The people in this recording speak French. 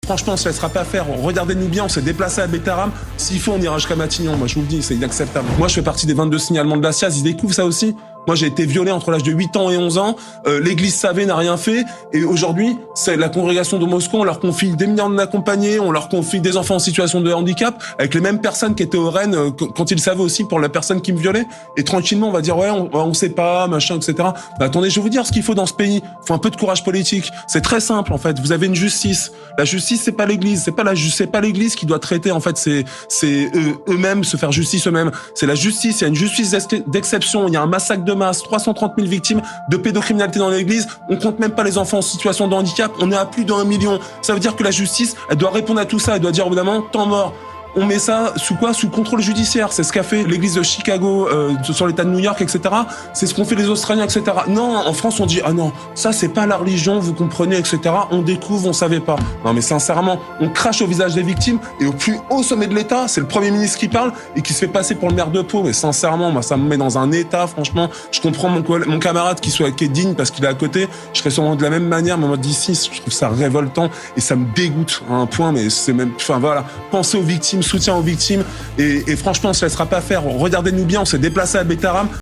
Franchement, on se laissera pas faire. Regardez-nous bien, on s'est déplacé à Bétarame. S'il faut, on ira jusqu'à Matignon. Moi, je vous le dis, c'est inacceptable. Moi, je fais partie des 22 signalements de la SIAZ. Ils découvrent ça aussi. Moi, j'ai été violé entre l'âge de 8 ans et 11 ans. L'église savait, n'a rien fait. Et aujourd'hui, c'est la congrégation de Moscou. On leur confie des mineurs non accompagnés. On leur confie des enfants en situation de handicap avec les mêmes personnes qui étaient au Rennes quand ils savaient aussi pour la personne qui me violait. Et tranquillement, on va dire, ouais, on sait pas, machin, etc. Bah, attendez, je vais vous dire ce qu'il faut dans ce pays. Faut un peu de courage politique. C'est très simple, en fait. Vous avez une justice. La justice, c'est pas l'église. C'est pas l'église qui doit traiter, en fait. C'est eux-mêmes, se faire justice eux-mêmes. C'est la justice. Il y a une justice d'exception. Il y a un massacre de masse, 330 000 victimes de pédocriminalité dans l'église. On compte même pas les enfants en situation de handicap. On est à plus d'1 million. Ça veut dire que la justice, elle doit répondre à tout ça. Elle doit dire, évidemment, temps mort. On met ça sous quoi? Sous contrôle judiciaire. C'est ce qu'a fait l'église de Chicago, sur l'État de New York, etc. C'est ce qu'ont fait les Australiens, etc. Non, en France, on dit, ah non, ça, c'est pas la religion, vous comprenez, etc. On découvre, on savait pas. Non, mais sincèrement, on crache au visage des victimes et au plus haut sommet de l'État, c'est le Premier ministre qui parle et qui se fait passer pour le maire de Pau. Mais sincèrement, moi, ça me met dans un état, franchement. Je comprends mon camarade qui est digne parce qu'il est à côté. Je serais sûrement de la même manière, mais moi, d'ici, je trouve ça révoltant et ça me dégoûte à un point, mais c'est même, enfin, voilà. Pensez aux victimes, soutien aux victimes et franchement, on se laissera pas faire. Regardez-nous bien, on s'est déplacé à Bétarame.